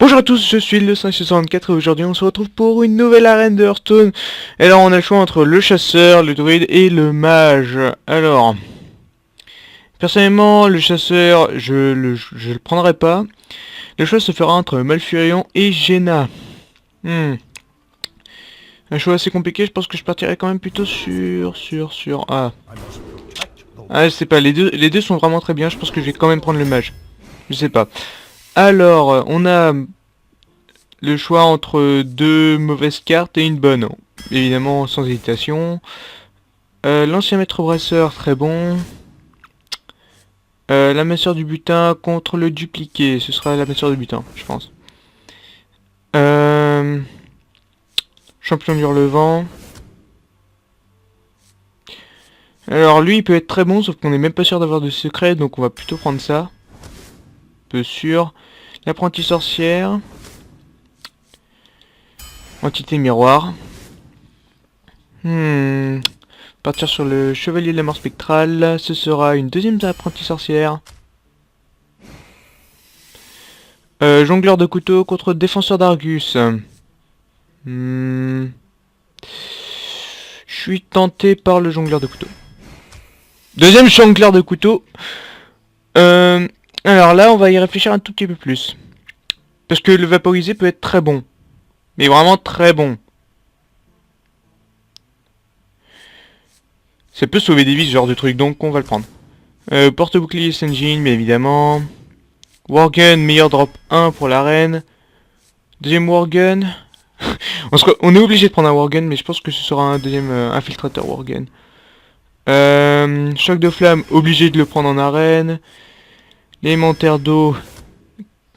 Bonjour à tous, je suis le 564 et aujourd'hui on se retrouve pour une nouvelle arène de Hearthstone. Et alors on a le choix entre le chasseur, le druide et le mage. Alors, personnellement le chasseur je le prendrai pas. Le choix se fera entre Malfurion et Jaina. Un choix assez compliqué, je pense que je partirai quand même plutôt sur... Ah je sais pas, les deux sont vraiment très bien, je pense que je vais quand même prendre le mage. Je sais pas. Alors, on a le choix entre deux mauvaises cartes et une bonne. Évidemment, sans hésitation. L'ancien maître brasseur, très bon. La masseur du butin contre le dupliqué. Ce sera la masseur du butin, je pense. Euh, Champion du relevant. Alors lui, il peut être très bon, sauf qu'on n'est même pas sûr d'avoir de secret, donc on va plutôt prendre ça. Peu sûr. L'apprenti sorcière. Entité miroir. Partir sur le chevalier de la mort spectrale. Ce sera une deuxième apprentie sorcière. Jongleur de couteau contre défenseur d'Argus. Je suis tenté par le jongleur de couteau. Deuxième jongleur de couteau. Alors là, on va y réfléchir un tout petit peu plus. Parce que le vaporiser peut être très bon. Mais vraiment très bon. Ça peut sauver des vies, ce genre de truc, donc on va le prendre. Porte-bouclier Senjin, bien évidemment. Wargun, meilleur drop 1 pour l'arène. Deuxième Wargun. On est obligé de prendre un Wargun, mais je pense que ce sera un deuxième infiltrateur Wargun. Choc de flamme, obligé de le prendre en arène. L'élémentaire d'eau,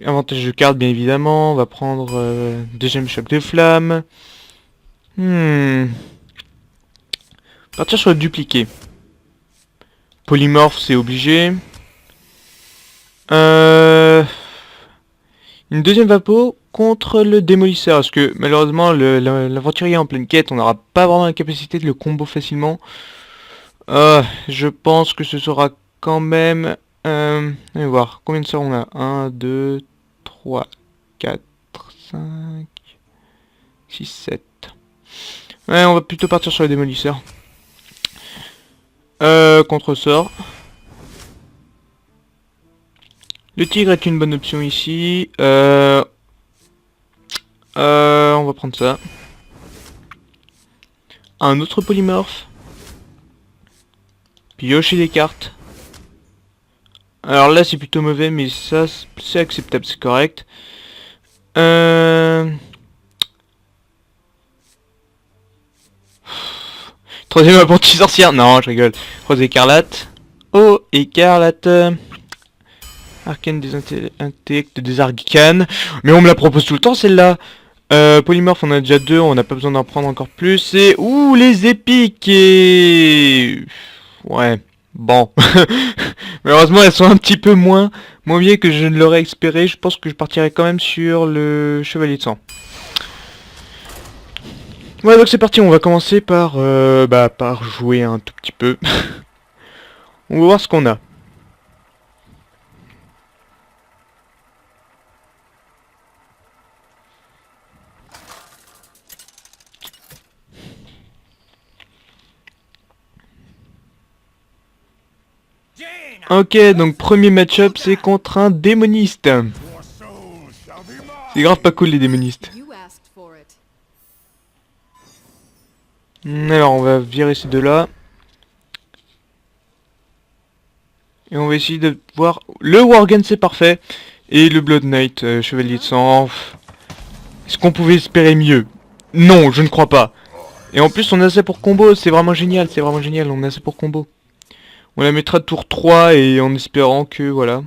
avantage de carte bien évidemment. On va prendre deuxième choc de flamme. Partir sur le dupliqué. Polymorphe, c'est obligé. Une deuxième vapo contre le démolisseur. Parce que malheureusement, l'aventurier en pleine quête, on n'aura pas vraiment la capacité de le combo facilement. Je pense que ce sera quand même... allez voir, combien de sorts on a 1, 2, 3, 4, 5, 6, 7. Ouais, on va plutôt partir sur le démolisseur. Contre-sort. Le tigre est une bonne option ici. On va prendre ça. Un autre polymorphe. Piocher des cartes. Alors là c'est plutôt mauvais, mais ça c'est acceptable, c'est correct. Troisième apprenti sorcière. Non, je rigole. Rose écarlate. Oh, écarlate. Arcane des intellects des arcanes. Mais on me la propose tout le temps celle-là. Polymorphe, on a déjà deux, on n'a pas besoin d'en prendre encore plus. Et ouh, les épiques et... Ouais, bon. Malheureusement, elles sont un petit peu moins bien que je ne l'aurais espéré. Je pense que je partirai quand même sur le chevalier de sang. Ouais, donc c'est parti, on va commencer par jouer un tout petit peu. On va voir ce qu'on a. Ok, donc premier match-up, c'est contre un démoniste. C'est grave pas cool les démonistes. Alors, on va virer ces deux-là. Et on va essayer de voir... Le Worgen, c'est parfait. Et le Blood Knight, chevalier de sang. Est-ce qu'on pouvait espérer mieux? Non, je ne crois pas. Et en plus, on a ça pour combo. C'est vraiment génial, c'est vraiment génial. On a ça pour combo. On la mettra tour 3 et en espérant que... Voilà.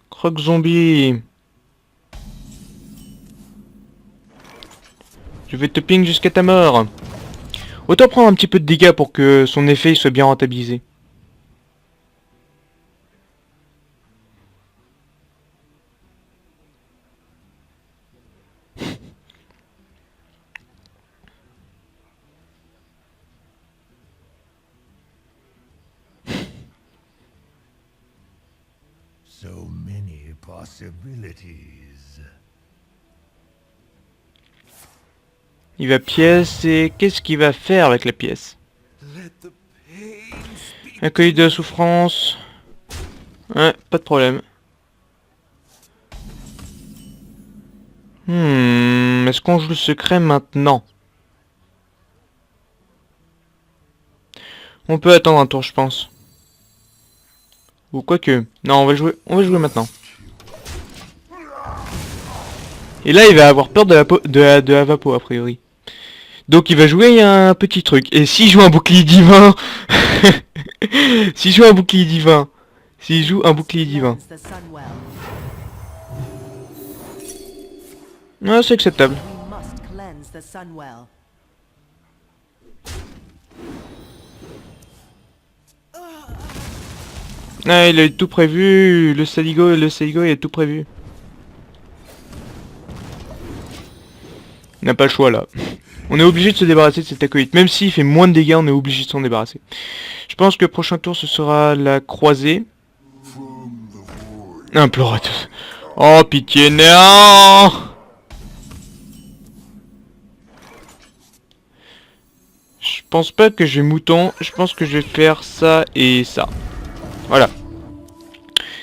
Croc zombie. Je vais te ping jusqu'à ta mort. Autant prendre un petit peu de dégâts pour que son effet soit bien rentabilisé. So many possibilities. Il va pièce et qu'est-ce qu'il va faire avec la pièce? Let the pain speak. Accueil de la souffrance. Ouais, pas de problème. Est-ce qu'on joue le secret maintenant? On peut attendre un tour, je pense. Ou quoique. Non, on va jouer maintenant. Et là, il va avoir peur de la vapo, a priori. Donc, il va jouer un petit truc. Et s'il joue un bouclier divin... s'il joue un bouclier divin... S'il joue un bouclier divin... Ah, c'est acceptable. Ah, il a tout prévu. Le Saligo, il a tout prévu. Il n'a pas le choix là. On est obligé de se débarrasser de cet acolyte. Même s'il fait moins de dégâts, on est obligé de s'en débarrasser. Je pense que le prochain tour, ce sera la croisée. Imploratus. Oh, pitié, non! Je pense pas que je vais mouton. Je pense que je vais faire ça et ça. Voilà.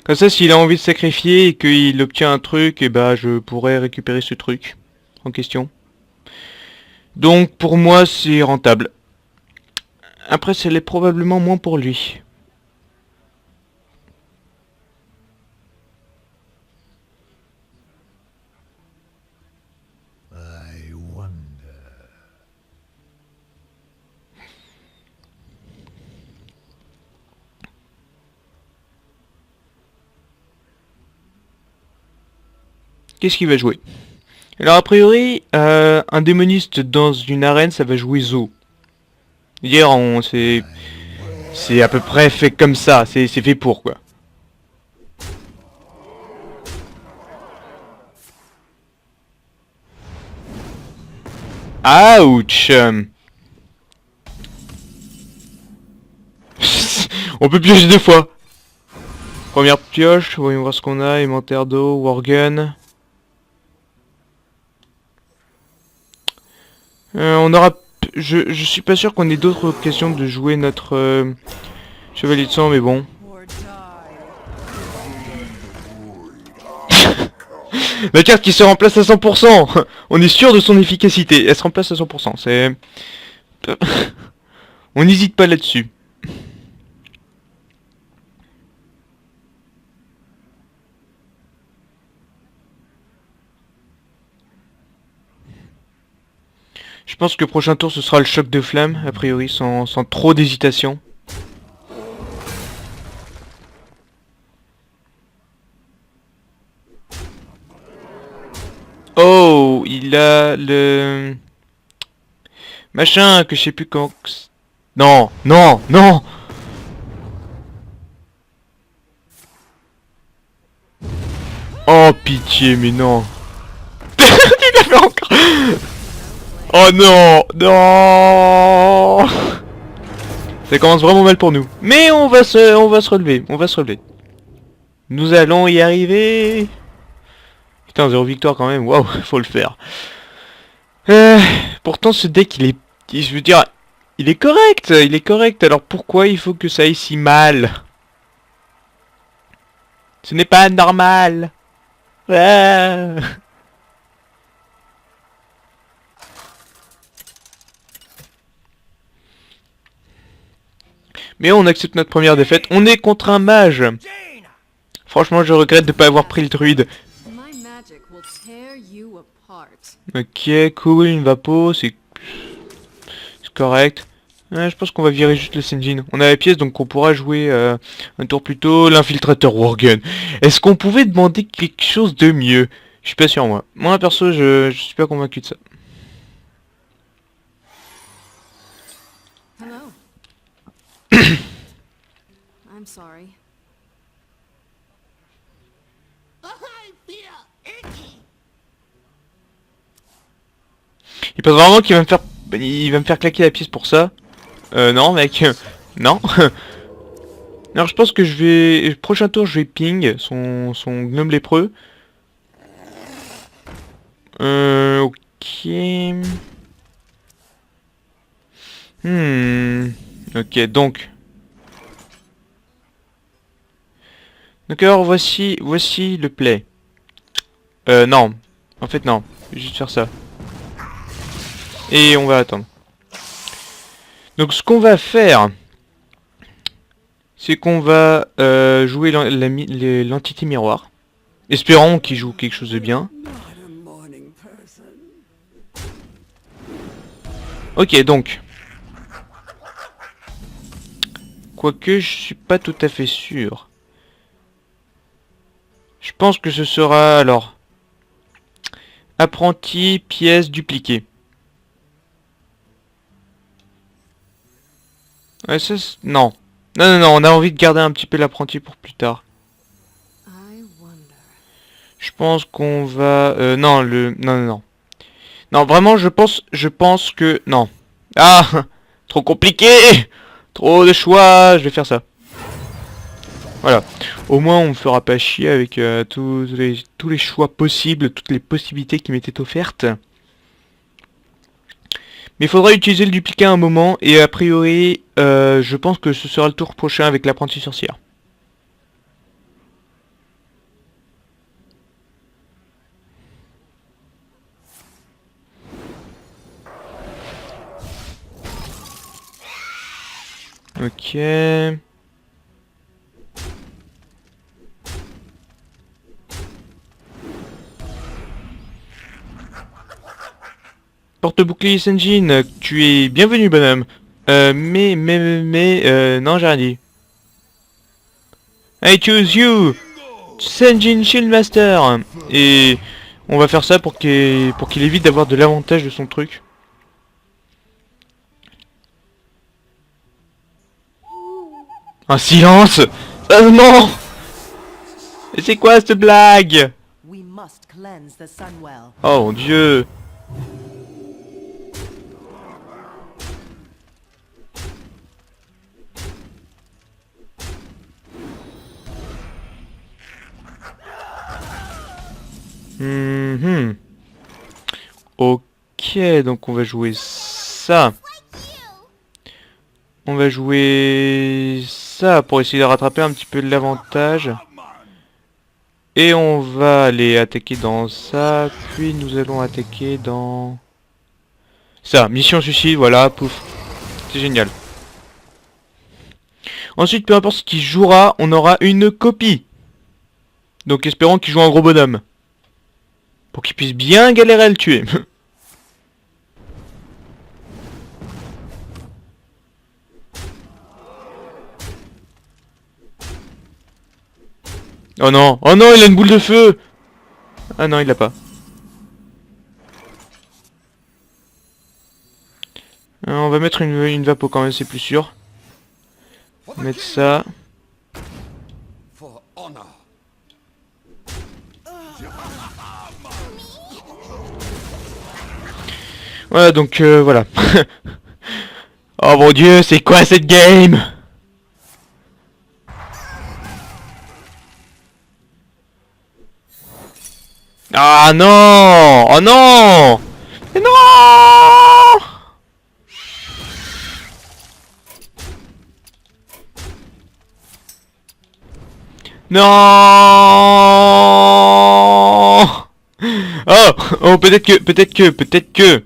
Comme ça, s'il a envie de sacrifier et qu'il obtient un truc, et bah je pourrais récupérer ce truc en question. Donc pour moi, c'est rentable. Après, ça l'est probablement moins pour lui. I wonder. Qu'est-ce qu'il va jouer? Alors a priori, un démoniste dans une arène, ça va jouer Zo. Hier, c'est à peu près fait comme ça. C'est fait pour quoi. Ouch. On peut piocher deux fois. Première pioche, voyons voir ce qu'on a. Inventaire d'eau, Worgen. On aura... Je suis pas sûr qu'on ait d'autres occasions de jouer notre chevalier de sang, mais bon. La carte qui se remplace à 100%. On est sûr de son efficacité. Elle se remplace à 100%. C'est... On n'hésite pas là-dessus. Je pense que le prochain tour ce sera le choc de flamme, a priori sans trop d'hésitation. Oh, il a le... machin que je sais plus quand... Non, non, non. Oh pitié, mais non. Il a fait encore... Oh non, non. Ça commence vraiment mal pour nous. Mais on va se relever, on va se relever. Nous allons y arriver. Putain, 0 victoire quand même, waouh, faut le faire. Pourtant ce deck je veux dire, il est correct, alors pourquoi il faut que ça aille si mal? Ce n'est pas normal. Ah. Mais on accepte notre première défaite, on est contre un mage. Franchement, je regrette de ne pas avoir pris le druide. Ok, cool, une vapo, c'est correct. Je pense qu'on va virer juste le Senjin. On a la pièce, donc on pourra jouer un tour plus tôt. L'infiltrateur Worgen. Est-ce qu'on pouvait demander quelque chose de mieux? Je suis pas sûr, moi. Moi, perso, je suis pas convaincu de ça. I'm sorry. Il pense vraiment qu'il va me faire... Il va me faire claquer la pièce pour ça. Non, mec. Non. Alors je pense que je vais... Prochain tour, je vais ping son gnome lépreux. Ok. Ok, donc. Donc alors, voici le play. Non. En fait, non. Je vais juste faire ça. Et on va attendre. Donc ce qu'on va faire, c'est qu'on va jouer l'entité miroir. Espérons qu'il joue quelque chose de bien. Ok, donc. Quoique, je suis pas tout à fait sûr. Je pense que ce sera, alors... Apprenti, pièce, dupliquée. Ouais, ça, non. Non, on a envie de garder un petit peu l'apprenti pour plus tard. I wonder. Je pense qu'on va... non, Non. Non, vraiment, je pense que... Non. Ah trop compliqué. Trop de choix. Je vais faire ça. Voilà. Au moins, on me fera pas chier avec tous les choix possibles, toutes les possibilités qui m'étaient offertes. Mais il faudra utiliser le dupliqué à un moment, et a priori, je pense que ce sera le tour prochain avec l'apprenti sorcière. Ok. Porte-bouclier Senjin, tu es bienvenu, bonhomme. Non, j'ai rien dit. I choose you, Senjin Shieldmaster. Et on va faire ça pour qu'il évite d'avoir de l'avantage de son truc. Un silence. Non. Et c'est quoi cette blague? We must cleanse the Sunwell. Oh mon dieu. Ok, donc on va jouer ça. On va jouer ça pour essayer de rattraper un petit peu de l'avantage. Et on va aller attaquer dans ça, puis nous allons attaquer dans... Ça, mission suicide, voilà, pouf. C'est génial. Ensuite, peu importe ce qu'il jouera, on aura une copie. Donc espérons qu'il joue un gros bonhomme. Pour qu'il puisse bien galérer à le tuer. Oh non, il a une boule de feu. Ah non, il l'a pas. On va mettre une vapo quand même, c'est plus sûr. On va mettre ça. For honor. Voilà, donc voilà. Oh mon dieu, c'est quoi cette game? Ah non! Oh non! Mais non! Non! Oh, peut-être que.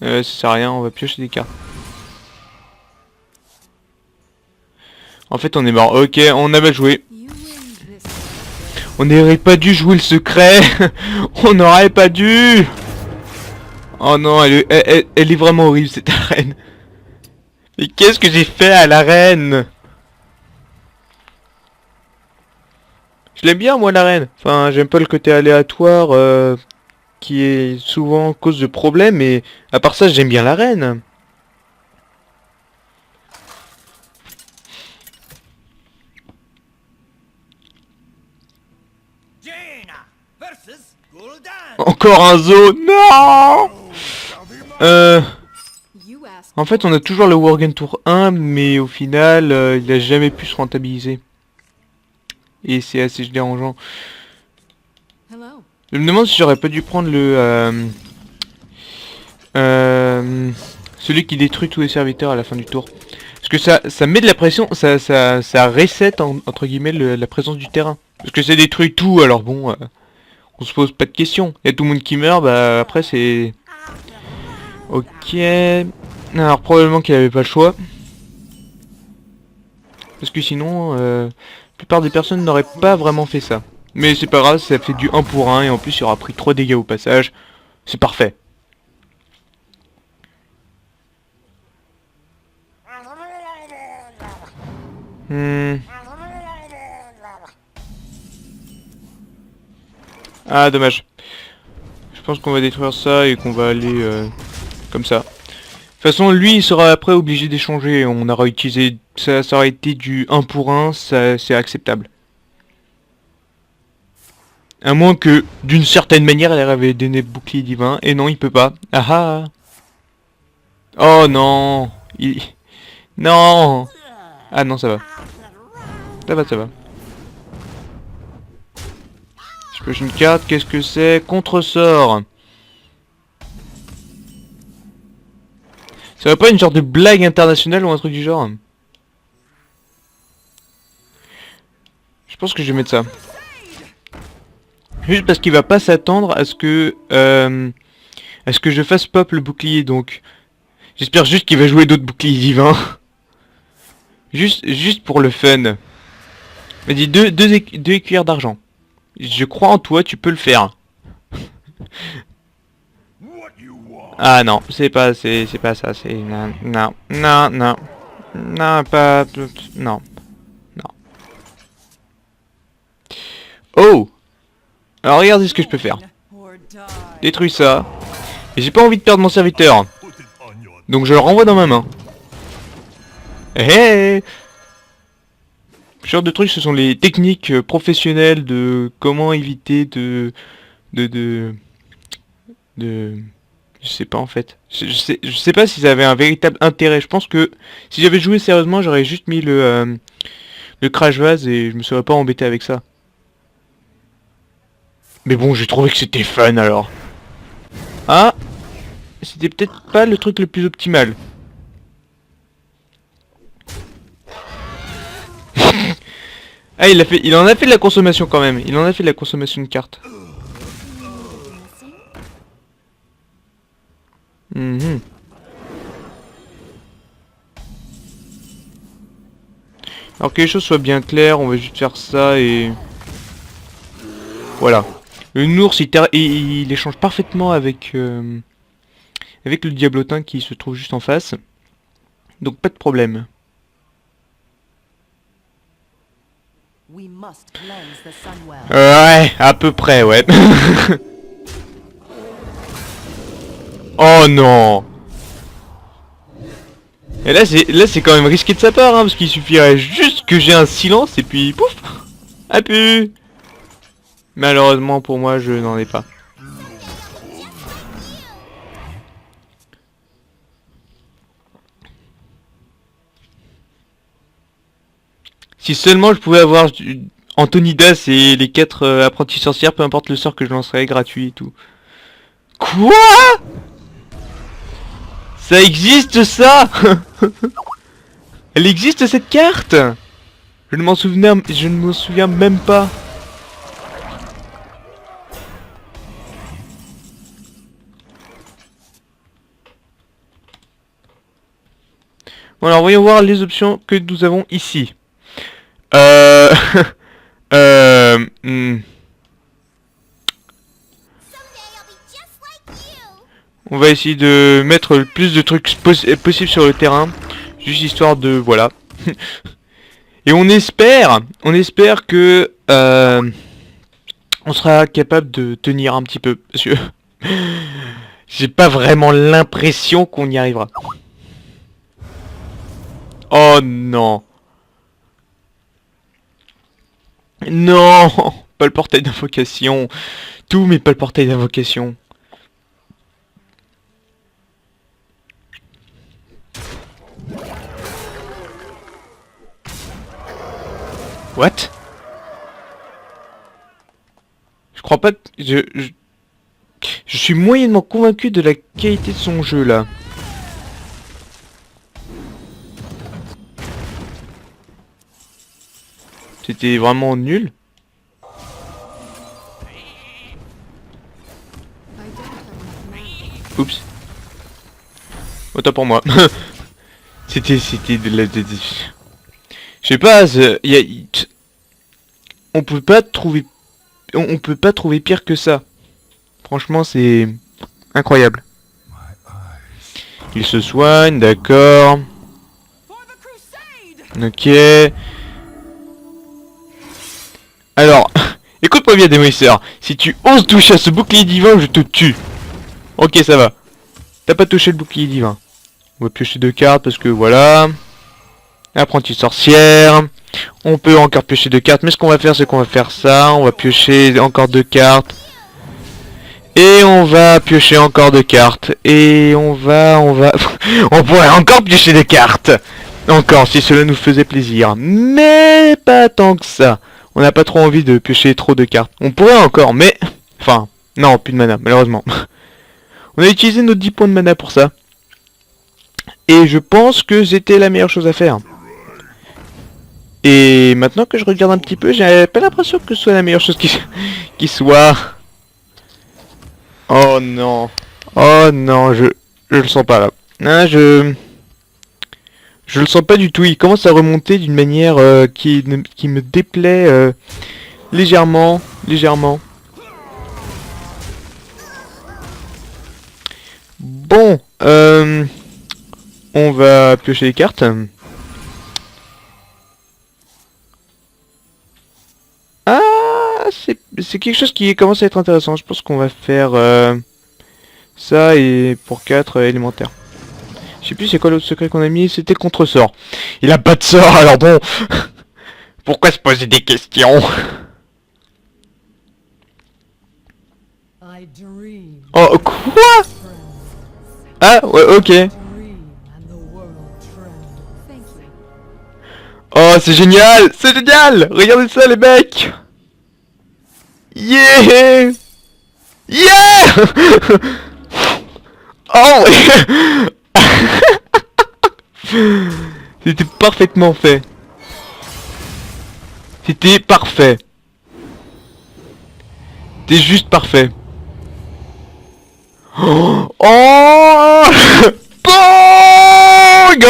Ça sert à rien, on va piocher des cartes. En fait, on est mort. Ok, on a mal joué. You win this. On n'aurait pas dû jouer le secret. On n'aurait pas dû. Oh non, elle est vraiment horrible cette arène. Mais qu'est-ce que j'ai fait à l'arène? Je l'aime bien moi l'arène. Enfin, j'aime pas le côté aléatoire qui est souvent cause de problèmes, mais à part ça, j'aime bien l'arène. Jaina versus Gul'dan. Encore un zoo. Non. You asked En fait, on a toujours le Worgen Tour 1, mais au final, il a jamais pu se rentabiliser. Et c'est assez dérangeant. Hello. Je me demande si j'aurais pas dû prendre celui qui détruit tous les serviteurs à la fin du tour. Parce que ça met de la pression, ça reset entre guillemets la présence du terrain. Parce que ça détruit tout, alors bon, on se pose pas de questions. Il y a tout le monde qui meurt, bah après c'est... Ok... Alors probablement qu'il avait pas le choix. Parce que sinon, la plupart des personnes n'auraient pas vraiment fait ça. Mais c'est pas grave, ça fait du 1 pour 1 et en plus il aura pris 3 dégâts au passage. C'est parfait. Ah dommage. Je pense qu'on va détruire ça et qu'on va aller comme ça. De toute façon lui il sera après obligé d'échanger. On aura utilisé... Ça aurait été du 1 pour 1, c'est acceptable. À moins que, d'une certaine manière, elle avait donné bouclier divin. Et non, il peut pas. Ah ah. Oh non. Non. Ah non, ça va. Ça va, ça va. Je pioche une carte. Qu'est-ce que c'est? Contre-sort. Ça va pas une sorte de blague internationale ou un truc du genre? Je pense que je vais mettre ça. Juste parce qu'il va pas s'attendre à ce que je fasse pop le bouclier, donc j'espère juste qu'il va jouer d'autres boucliers divins. juste pour le fun. Il dit deux écuyères d'argent. Je crois en toi, tu peux le faire. Ah non, c'est pas ça, c'est non pas non. Oh. Alors regardez ce que je peux faire. Détruis ça. Et j'ai pas envie de perdre mon serviteur. Donc je le renvoie dans ma main. Hé. Ce genre de trucs, ce sont les techniques professionnelles de comment éviter de... Je sais pas en fait. Je sais pas si ça avait un véritable intérêt. Je pense que si j'avais joué sérieusement, j'aurais juste mis le crash vase et je me serais pas embêté avec ça. Mais bon, j'ai trouvé que c'était fun alors. Ah, c'était peut-être pas le truc le plus optimal. Ah, il en a fait de la consommation quand même. Il en a fait de la consommation de cartes. Alors que les choses soient bien claires, on va juste faire ça et... Voilà. Le Nours, il échange parfaitement avec avec le diablotin qui se trouve juste en face. Donc pas de problème. We must cleanse the Sunwell. Ouais, à peu près, ouais. Oh non. Et là c'est quand même risqué de sa part, hein, parce qu'il suffirait juste que j'ai un silence et puis pouf. Ah pu. Malheureusement pour moi, je n'en ai pas. Si seulement je pouvais avoir Antonidas et les 4 apprentis sorcières, peu importe le sort que je lancerais, gratuit et tout. Quoi? Ça existe ça? Elle existe cette carte? Je ne m'en souviens même pas. Bon alors voyons voir les options que nous avons ici. On va essayer de mettre le plus de trucs possible sur le terrain. Juste histoire de... Voilà. Et on espère que... on sera capable de tenir un petit peu. Parce que... j'ai pas vraiment l'impression qu'on y arrivera. Oh non. Non. Pas le portail d'invocation. Tout mais pas le portail d'invocation. What? Je crois pas que... Je suis moyennement convaincu de la qualité de son jeu, là. C'était vraiment nul. I don't have enough mana. Oups. Autant pour moi. C'était de la... Je sais pas, on peut pas trouver... On peut pas trouver pire que ça. Franchement, c'est... incroyable. Il se soigne, d'accord. Ok. Alors, écoute-moi bien, démolisseur. Si tu oses toucher à ce bouclier divin, je te tue. Ok, ça va. T'as pas touché le bouclier divin. On va piocher 2 cartes parce que voilà. Apprentie sorcière. On peut encore piocher 2 cartes. Mais ce qu'on va faire, c'est qu'on va faire ça. On va piocher encore 2 cartes. Et on va piocher encore 2 cartes. Et on va... on pourrait encore piocher 2 cartes. Encore, si cela nous faisait plaisir. Mais pas tant que ça. On n'a pas trop envie de piocher trop de cartes. On pourrait encore, mais... Enfin, non, plus de mana, malheureusement. On a utilisé nos 10 points de mana pour ça. Et je pense que c'était la meilleure chose à faire. Et maintenant que je regarde un petit peu, j'ai pas l'impression que ce soit la meilleure chose qui soit... Oh non. Oh non, je le sens pas là. Ah, je le sens pas du tout. Il commence à remonter d'une manière qui me déplaît légèrement. Bon, on va piocher les cartes. Ah, c'est quelque chose qui commence à être intéressant. Je pense qu'on va faire ça et pour 4 élémentaires. Je sais plus c'est quoi l'autre secret qu'on a mis, c'était contre-sort. Il a pas de sort, alors bon. Pourquoi se poser des questions? Oh, quoi? Ah, ouais, ok. Oh, c'est génial! C'est génial! Regardez ça, les mecs! Yeah! Yeah! Oh! C'était parfaitement fait. C'était parfait. C'était juste parfait. Oh! Oh! Bongo!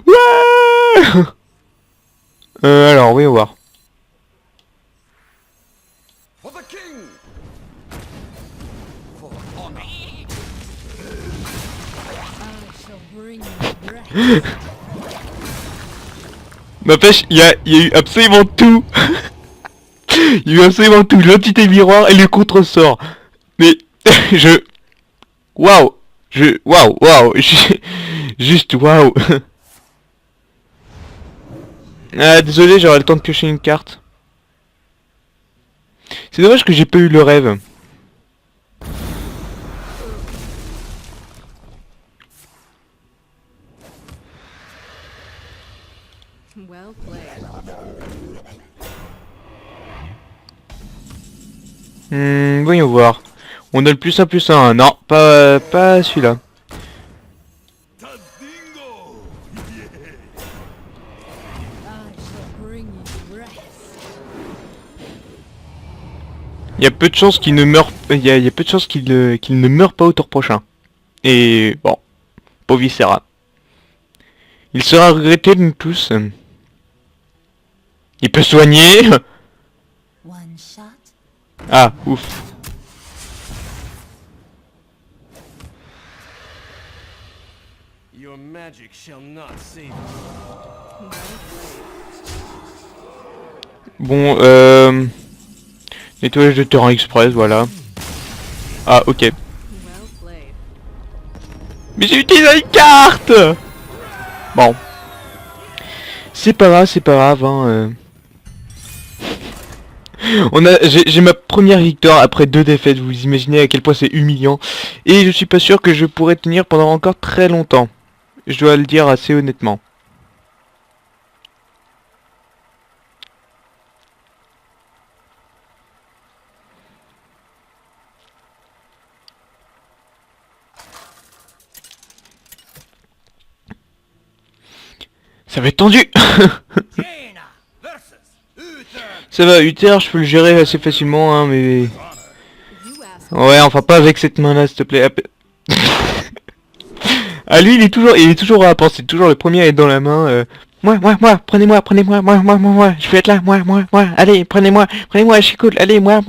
Ouais! Alors, oui, on va voir. For the king! For honor! N'empêche, il y a eu absolument tout. Il y a eu absolument tout. L'entité miroir et le contre-sort. Mais, waouh! Waouh! Juste waouh! Ah, désolé, j'aurai le temps de piocher une carte. C'est dommage que j'ai pas eu le rêve. Well played. Voyons voir. On a le +1/+1. Non, pas celui-là. Il y a peu de chances qu'il ne meure. Il y a peu de chances qu'il ne meure pas au tour prochain. Et bon, pauvre Viscera. Il sera regretté de nous tous. Il peut soigner. One shot. Ah, ouf. Your magic shall not save you. Bon, nettoyage de terrain express, voilà. Ah, ok. Well played. Mais j'ai utilisé une carte. Bon. C'est pas grave, hein. J'ai ma première victoire après 2 défaites, vous imaginez à quel point c'est humiliant. Et je suis pas sûr que je pourrais tenir pendant encore très longtemps. Je dois le dire assez honnêtement. Ça va être tendu. Jaina versus Uther. Ça va, Uther, je peux le gérer assez facilement, hein, mais... You asked. Ouais, enfin pas avec cette main-là, s'il te plaît. Ah, lui, il est toujours à penser, toujours le premier à être dans la main. Moi, prenez-moi, moi, je vais être là, moi, allez, prenez-moi, je suis cool, allez, moi.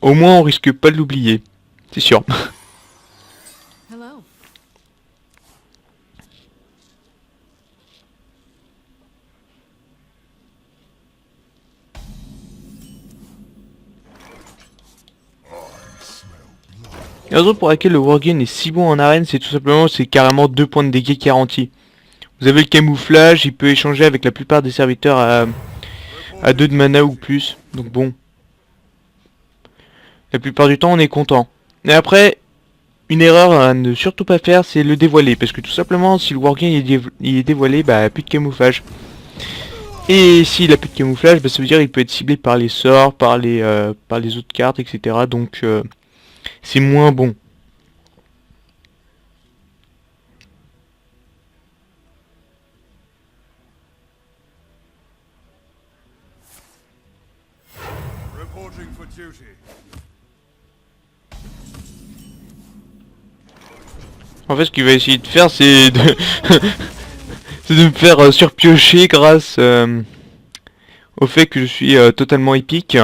Au moins, on risque pas de l'oublier, c'est sûr. Hello. La raison pour laquelle le Worgen est si bon en arène, c'est tout simplement, c'est carrément 2 points de dégâts garantis. Vous avez le camouflage, il peut échanger avec la plupart des serviteurs à 2 de mana ou plus, donc bon. La plupart du temps, on est content. Et après, une erreur à ne surtout pas faire, c'est le dévoiler. Parce que tout simplement, si le Worgen il est dévoilé, bah plus de camouflage. Et s'il a plus de camouflage, bah, ça veut dire qu'il peut être ciblé par les sorts, par les autres cartes, etc. Donc c'est moins bon. Reporting for duty. En fait, ce qu'il va essayer de faire, c'est de... c'est de me faire surpiocher grâce au fait que je suis totalement épique.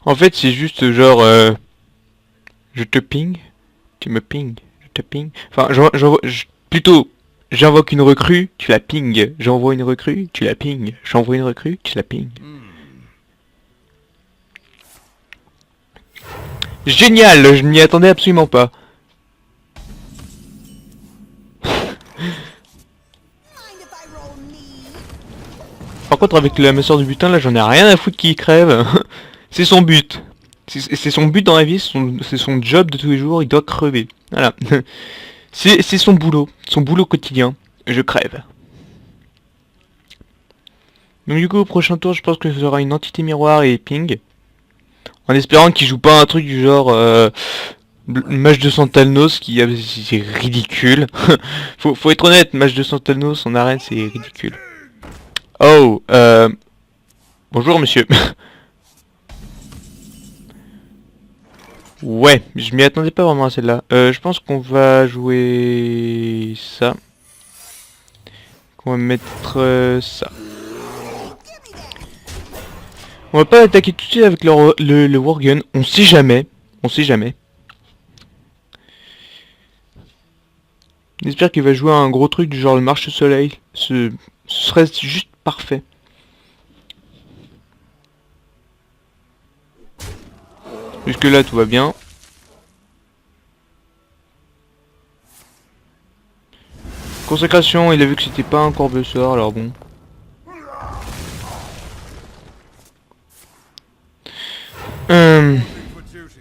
En fait, c'est juste genre... je te ping, tu me ping, je te ping. Enfin, plutôt, j'invoque une recrue, tu la ping. J'envoie une recrue, tu la ping. J'envoie une recrue, tu la ping. Génial, je m'y attendais absolument pas. Par contre, avec la masseur du butin, là, j'en ai rien à foutre qu'il crève. C'est son but. C'est son but dans la vie, c'est son job de tous les jours, il doit crever. Voilà. C'est son boulot quotidien. Je crève. Donc du coup, au prochain tour, je pense que ce sera une entité miroir et ping. En espérant qu'il joue pas un truc du genre... match de Santalnos qui c'est ridicule. faut être honnête, match de Santalnos en arène c'est ridicule. Oh, bonjour monsieur. Ouais, je m'y attendais pas vraiment à celle-là. Je pense qu'on va jouer ça. On va mettre ça. On va pas attaquer tout de suite avec le Worgen. On sait jamais. On sait jamais. J'espère qu'il va jouer un gros truc du genre le marche soleil. Ce serait juste parfait. Jusque là tout va bien. Consécration, il a vu que c'était pas un Corbeusor, alors bon. For duty.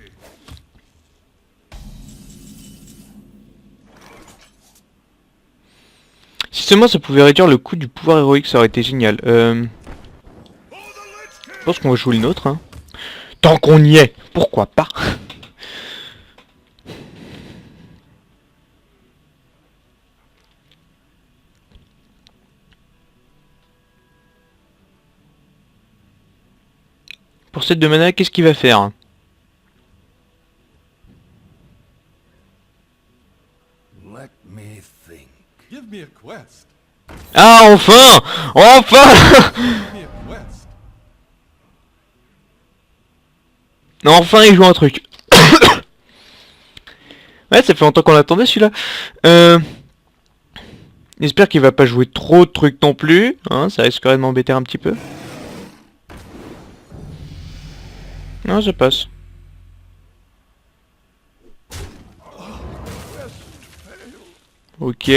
Si seulement ça pouvait réduire le coût du pouvoir héroïque, ça aurait été génial. Je pense qu'on va jouer le nôtre, hein. Tant qu'on y est, pourquoi pas. Pour cette de mana, qu'est-ce qu'il va faire? Let me think. Give me a quest. Ah, enfin! Enfin! Give me a quest. Enfin, il joue un truc. Ouais, ça fait longtemps qu'on l'attendait celui-là. J'espère qu'il va pas jouer trop de trucs non plus. Hein, ça risquerait de m'embêter un petit peu. Non, ça passe. Ok.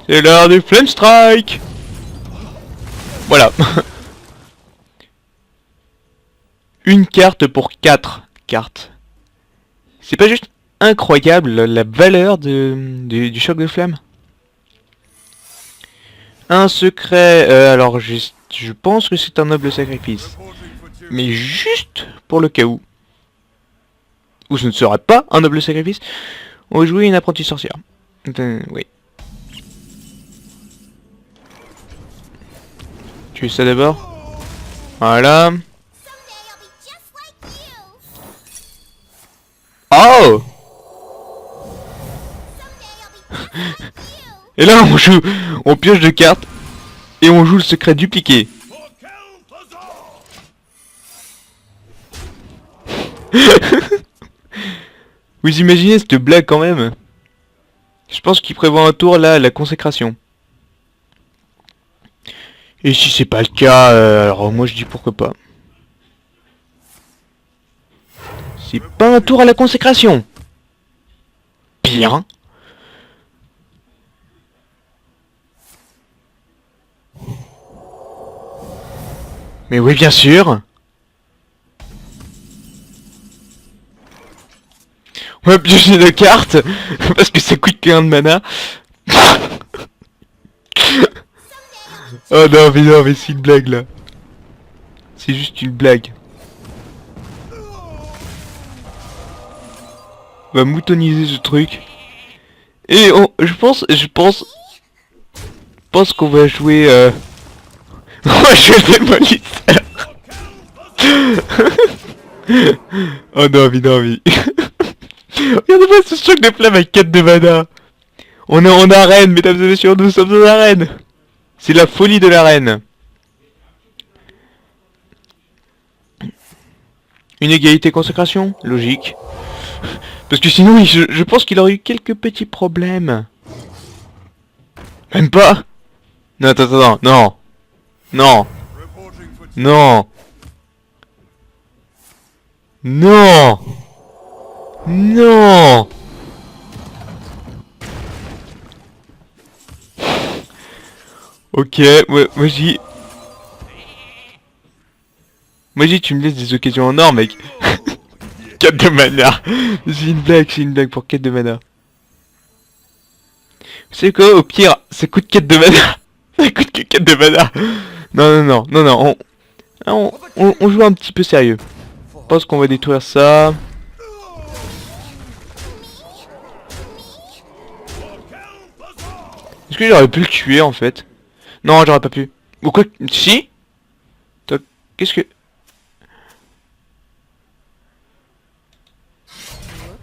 C'est l'heure du Flame Strike. Voilà. Une carte pour 4 cartes. C'est pas juste incroyable la valeur du choc de flamme. Un secret, alors je Je pense que c'est un noble sacrifice. Reporting for duty. Mais juste pour le cas où ce ne serait pas un noble sacrifice, on va jouer une apprentie sorcière. Oui. Tu fais ça d'abord. Voilà. Oh. Et là on joue, on pioche de cartes et on joue le secret dupliqué. Vous imaginez cette blague quand même? Je pense qu'il prévoit un tour là, la consécration. Et si c'est pas le cas, alors moi je dis pourquoi pas. C'est pas un tour à la consécration. Bien. Mais oui, bien sûr. On va piocher de cartes parce que ça coûte qu'un de mana. Oh non mais c'est une blague là. C'est juste une blague. On va moutoniser ce truc. Et je pense qu'on va jouer on va jouer le démolisseur. Oh non mais regardez-moi ce choc de flamme avec 4 de mana. On est en arène, mesdames et messieurs, nous sommes en arène. C'est la folie de l'arène. Une égalité consécration? Logique. Parce que sinon, je pense qu'il aurait eu quelques petits problèmes. Même pas. Non, attends, non. Non. Reporting for duty. Non. Non. Non. Ok, ouais, moi j'y... tu me laisses des occasions en or, mec. 4 de mana. C'est une blague pour 4 de mana. Vous savez quoi, au pire, ça coûte 4 de mana. Ça coûte que 4 de mana. Non, on joue un petit peu sérieux. Je pense qu'on va détruire ça. Est-ce que j'aurais pu le tuer en fait? Non, j'aurais pas pu. Ou quoi? Si? Qu'est-ce que...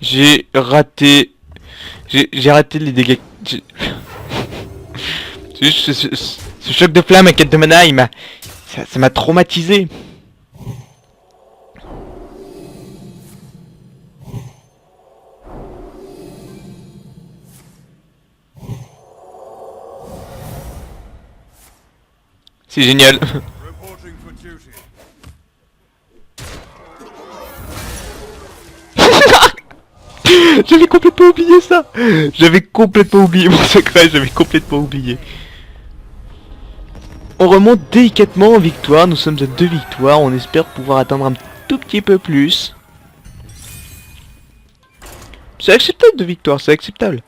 J'ai raté... J'ai raté les dégâts... C'est juste ce choc de flamme à 4 de mana, il m'a... Ça m'a traumatisé. C'est génial. Reporting for duty. J'avais complètement oublié ça. J'avais complètement oublié mon secret, j'avais complètement oublié. On remonte délicatement en victoire, nous sommes à 2 victoires, on espère pouvoir atteindre un tout petit peu plus. C'est acceptable 2 victoires, c'est acceptable.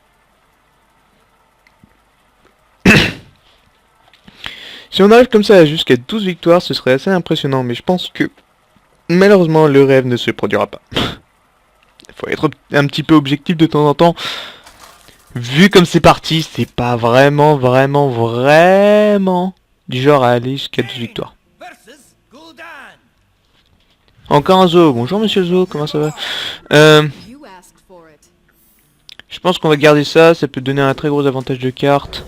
Si on arrive comme ça jusqu'à 12 victoires, ce serait assez impressionnant, mais je pense que malheureusement le rêve ne se produira pas. Il faut être un petit peu objectif de temps en temps. Vu comme c'est parti, c'est pas vraiment du genre à aller jusqu'à 12 victoires. Encore un zoo. Bonjour monsieur le zoo, comment ça va? You asked for it. Je pense qu'on va garder ça, ça peut donner un très gros avantage de carte.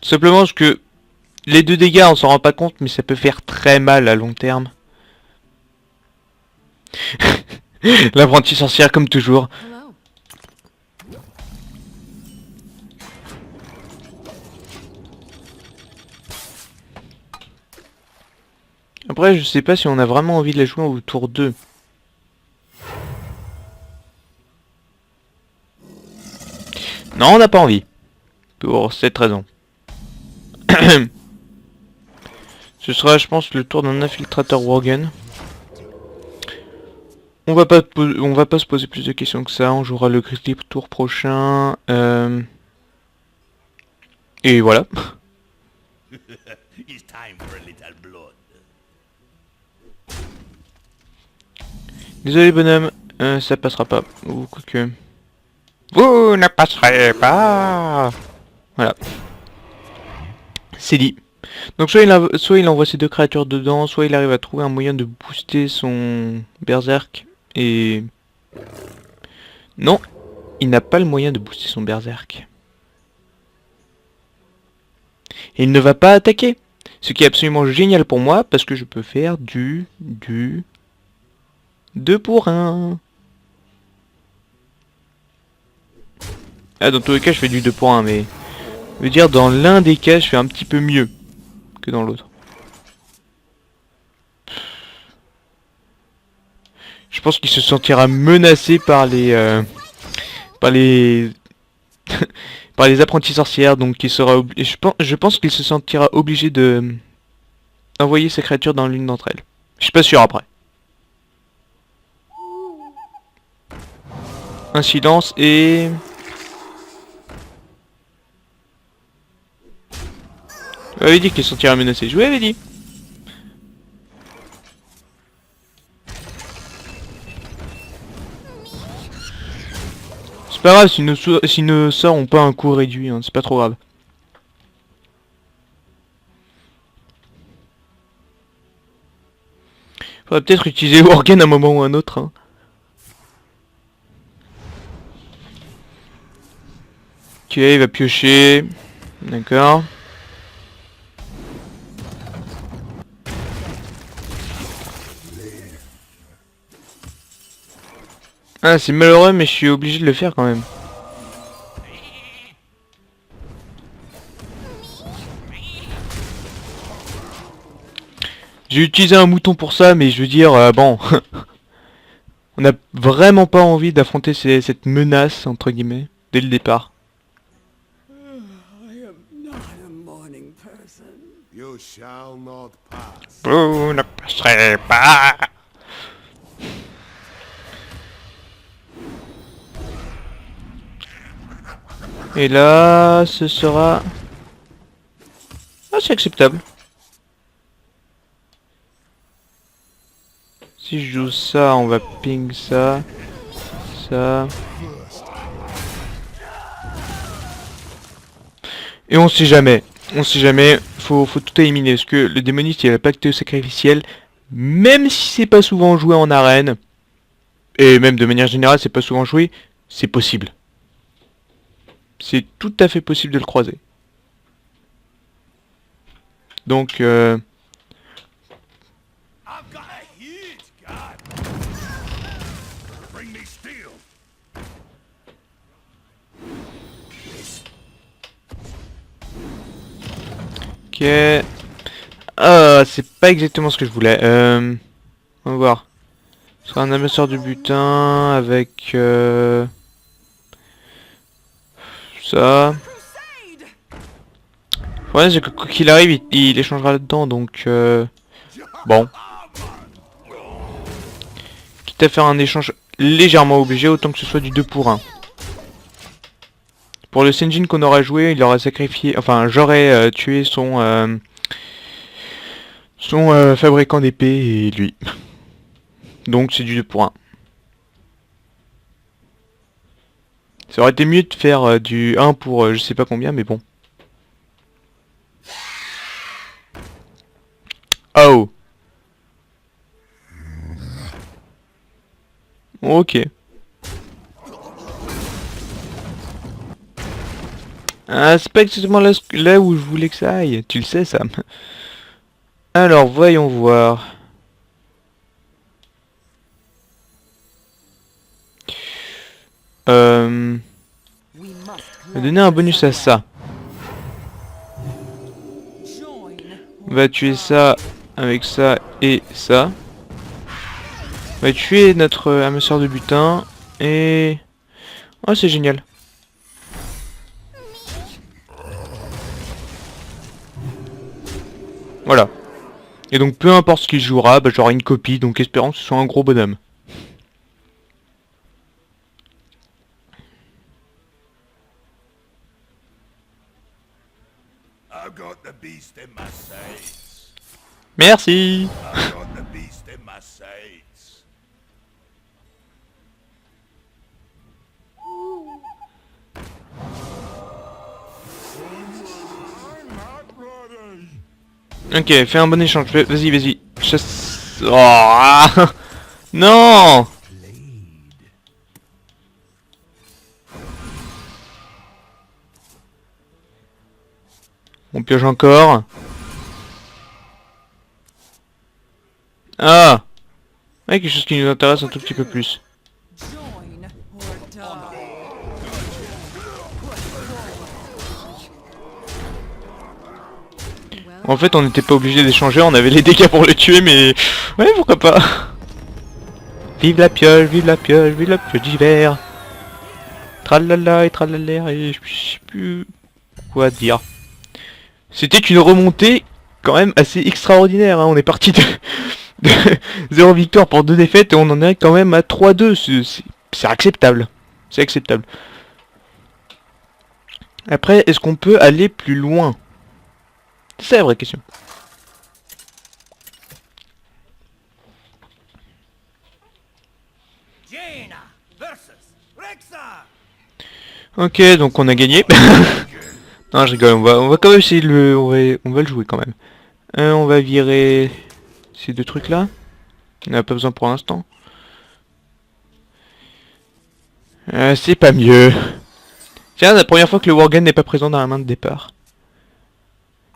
Simplement parce que les 2 dégâts, on s'en rend pas compte, mais ça peut faire très mal à long terme. L'apprentie sorcière comme toujours. Hello. Après, je sais pas si on a vraiment envie de la jouer au tour 2. Non, on n'a pas envie. Pour cette raison. Ce sera, je pense, le tour d'un infiltrateur Worgen. On va pas se poser plus de questions que ça. On jouera le Grizzly tour prochain. Et voilà. time for a little blood. Désolé bonhomme, ça passera pas. Ou quoique... Vous ne passerez pas. Voilà. C'est dit. Donc soit il envoie ces deux créatures dedans, soit il arrive à trouver un moyen de booster son berserk. Et... Non, il n'a pas le moyen de booster son berserk. Et il ne va pas attaquer. Ce qui est absolument génial pour moi, parce que je peux faire du 2 pour 1. Ah, dans tous les cas, je fais du 2 pour 1, mais... Je veux dire, dans l'un des cas, je fais un petit peu mieux que dans l'autre. Je pense qu'il se sentira menacé par les... par les... par les apprentis sorcières, donc il sera... Je pense qu'il se sentira obligé de... envoyer ses créatures dans l'une d'entre elles. Je suis pas sûr après. Un silence et... Je vous avais dit qu'il se sentirait menacé, je vous l'avais dit. C'est pas grave si nos sorts ont pas un coût réduit, hein, c'est pas trop grave. Faudrait peut-être utiliser Worgen à un moment ou un autre. Hein. Ok, il va piocher. D'accord. Ah, c'est malheureux, mais je suis obligé de le faire quand même. J'ai utilisé un mouton pour ça, mais je veux dire, bon... On n'a vraiment pas envie d'affronter cette menace, entre guillemets, dès le départ. I am not a morning person. You shall not pass. Vous ne passerez pas. Et là, ce sera... Ah, c'est acceptable. Si je joue ça, on va ping ça. Ça. Et on sait jamais. On sait jamais. Faut tout éliminer. Parce que le démoniste, il a le pacte sacrificiel. Même si c'est pas souvent joué en arène. Et même de manière générale, c'est pas souvent joué. C'est possible. C'est tout à fait possible de le croiser. Donc, I've got a huge gun. Bring me steel. ok. Ah, c'est pas exactement ce que je voulais. On va voir. Ce sera un amasseur de butin avec ça. Ouais, c'est que quoi qu'il arrive, il échangera là-dedans, donc bon. Quitte à faire un échange légèrement obligé, autant que ce soit du 2 pour 1. Pour le Senjin qu'on aurait joué, il aurait sacrifié... Enfin, j'aurais tué son fabricant d'épée et lui. Donc c'est du 2 pour 1. Ça aurait été mieux de faire du 1 pour je sais pas combien, mais bon. Oh. Ok. Ah, c'est pas exactement là où je voulais que ça aille. Tu le sais, Sam. Alors, voyons voir. We must On va donner un bonus à ça. join. On va tuer ça avec ça et ça. On va tuer notre amasseur de butin. Et... Oh, c'est génial. Voilà. Et donc peu importe ce qu'il jouera, bah, j'aurai une copie, donc espérons que ce soit un gros bonhomme. I've got the beast in my sights. Merci. I got the beast in my sights. I'm not ready. Ok, fais un bon échange. Vas-y, vas-y. Chasse... Oh, ah. Non. On pioche encore. Ah. Ouais, quelque chose qui nous intéresse un tout petit peu plus. Join or die. Well, En fait, on n'était pas obligé d'échanger, on avait les dégâts pour le tuer, mais... Ouais, pourquoi pas. Vive la pioche, vive la pioche, vive la pioche d'hiver. Tralala et tralala, et je sais plus quoi dire. C'était une remontée quand même assez extraordinaire, hein. On est parti de 0 victoire pour 2 défaites et on en est quand même à 3-2. C'est acceptable. C'est acceptable. Après, est-ce qu'on peut aller plus loin? C'est la vraie question. Jaina versus Rexa. Ok, donc on a gagné. Non, je rigole, on va quand même essayer de le... On va le jouer quand même. On va virer ces deux trucs là. On n'a pas besoin pour l'instant. C'est pas mieux. Tiens, la première fois que le Worgen n'est pas présent dans la main de départ.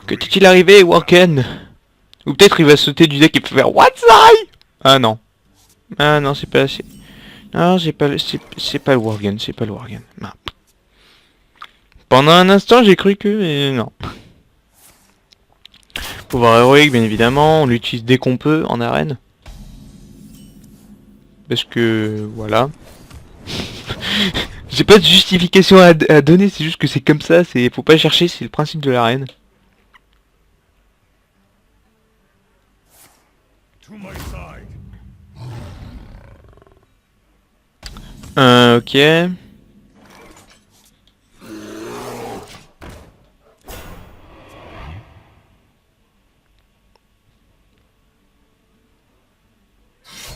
Que t'est-il arrivé, Worgen? Ou peut-être il va sauter du deck et faire What's I? Ah non. Ah non, c'est pas assez. Non, c'est pas le Worgen, c'est pas le Worgen. Non. Pendant un instant, j'ai cru que... mais non. Pouvoir héroïque, bien évidemment. On l'utilise dès qu'on peut en arène. Parce que... voilà. J'ai pas de justification à donner, c'est juste que c'est comme ça. Faut pas chercher, c'est le principe de l'arène. To my side. Ok.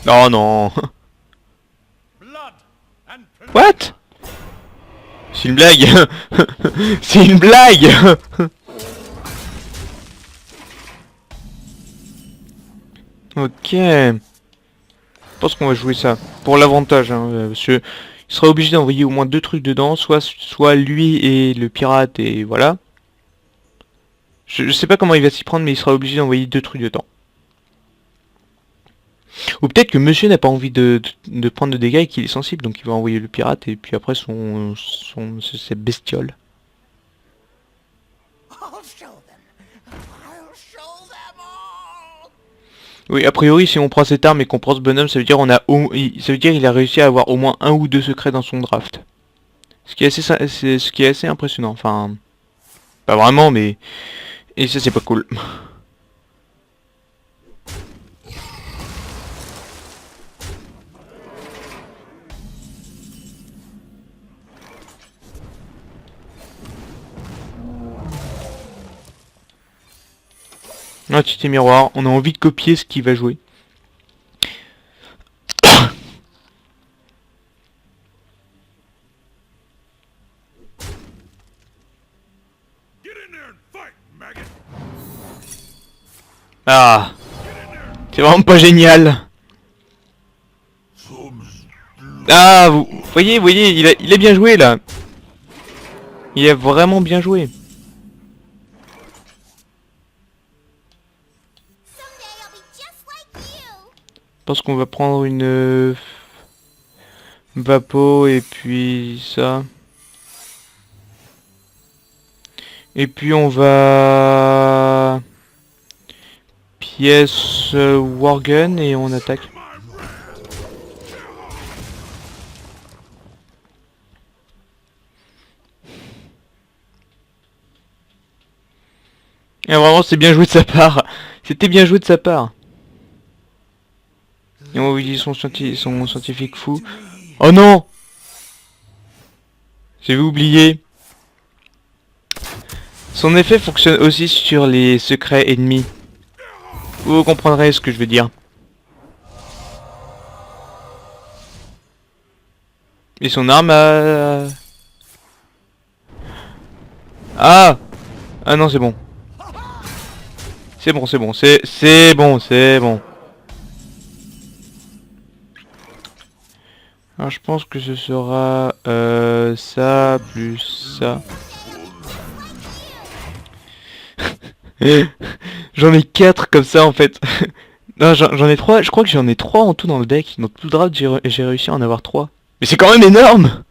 Oh non. Blood and What? C'est une blague. C'est une blague. Ok. Je pense qu'on va jouer ça. Pour l'avantage, hein, parce que il sera obligé d'envoyer au moins 2 trucs dedans, soit lui et le pirate, et voilà. Je sais pas comment il va s'y prendre, mais il sera obligé d'envoyer 2 trucs dedans. Ou peut-être que monsieur n'a pas envie de prendre de dégâts et qu'il est sensible, donc il va envoyer le pirate et puis après cette bestiole. I'll show them. I'll show them all. Oui, a priori, si on prend cette arme et qu'on prend ce bonhomme, ça veut dire il a réussi à avoir au moins 1 ou 2 secrets dans son draft. Ce qui est assez impressionnant. Enfin, pas vraiment, mais et ça c'est pas cool. Un petit miroir, on a envie de copier ce qu'il va jouer. get in there and fight, maggot. Ah, c'est vraiment pas génial. Ah, vous voyez, il a bien joué là. Il a vraiment bien joué. Je pense qu'on va prendre une Vapo et puis ça. Et puis on va pièce Worgen et on attaque. Et vraiment c'est bien joué de sa part. C'était bien joué de sa part. Et on va utiliser son scientifique fou. Oh non! J'avais oublié. Son effet fonctionne aussi sur les secrets ennemis. Vous comprendrez ce que je veux dire. Et son arme a... Ah! Ah non, c'est bon. C'est bon, c'est bon, c'est bon, c'est bon. Alors je pense que ce sera ça plus ça. J'en ai 4 comme ça en fait. Non, j'en ai 3, je crois que j'en ai 3 en tout dans le deck. Dans tout le draft j'ai réussi à en avoir 3. Mais c'est quand même énorme.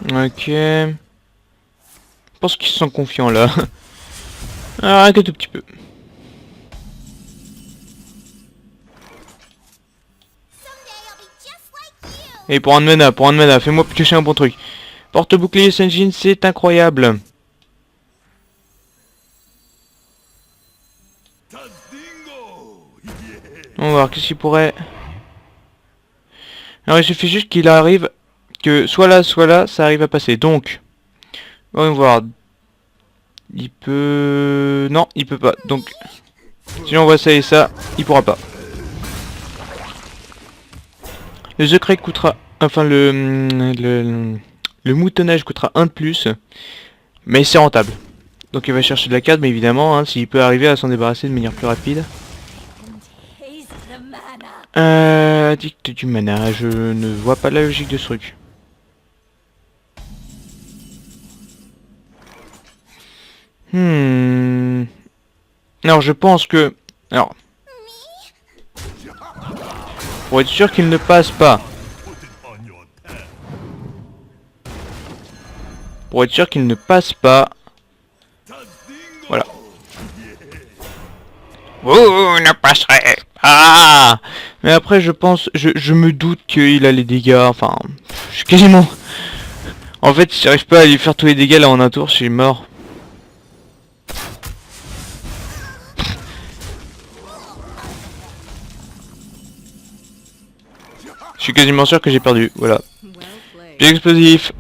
Ok. Je pense qu'ils se sentent confiants là. Ah, un tout petit peu. Et pour un de mana, fais-moi piocher un bon truc. Porte-bouclier Senjin, c'est incroyable. Tadingo! On va voir qu'est-ce qu'il pourrait... Alors il suffit juste qu'il arrive... Que soit là, ça arrive à passer. Donc... On va voir... Il peut... Non, il peut pas. Donc... Si j'envoie ça et ça, il pourra pas. Le secret coûtera... Enfin, le moutonnage coûtera 1 de plus. Mais c'est rentable. Donc il va chercher de la carte, mais évidemment, hein, s'il peut arriver à s'en débarrasser de manière plus rapide. Addict du mana, je ne vois pas la logique de ce truc. Alors je pense que... Alors... Pour être sûr qu'il ne passe pas. On your tab. Pour être sûr qu'il ne passe pas. Voilà. Vous ne passerez pas. Mais après je pense... Je me doute qu'il a les dégâts. Enfin... Je suis quasiment... En fait si j'arrive pas à lui faire tous les dégâts là en un tour, je suis mort. Je suis quasiment sûr que j'ai perdu, voilà. Well played. J'ai explosif.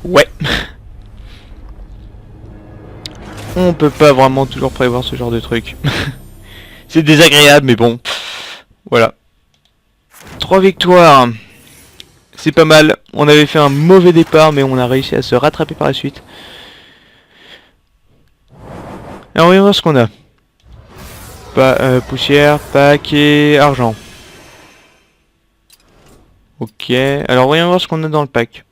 Ouais. On peut pas vraiment toujours prévoir ce genre de truc. C'est désagréable, mais bon. Voilà. 3 victoires. C'est pas mal. On avait fait un mauvais départ, mais on a réussi à se rattraper par la suite. Alors, voyons voir ce qu'on a. Poussière, paquet, argent. Ok, alors voyons voir ce qu'on a dans le pack.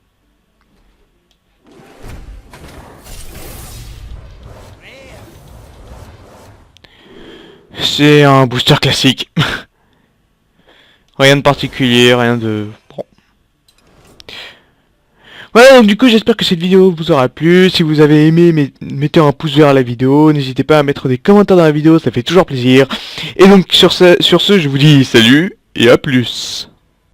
C'est un booster classique. Rien de particulier, rien de... Bon. Voilà, donc du coup j'espère que cette vidéo vous aura plu. Si vous avez aimé, mettez un pouce vers la vidéo. N'hésitez pas à mettre des commentaires dans la vidéo, ça fait toujours plaisir. Et donc sur ce je vous dis salut et à plus.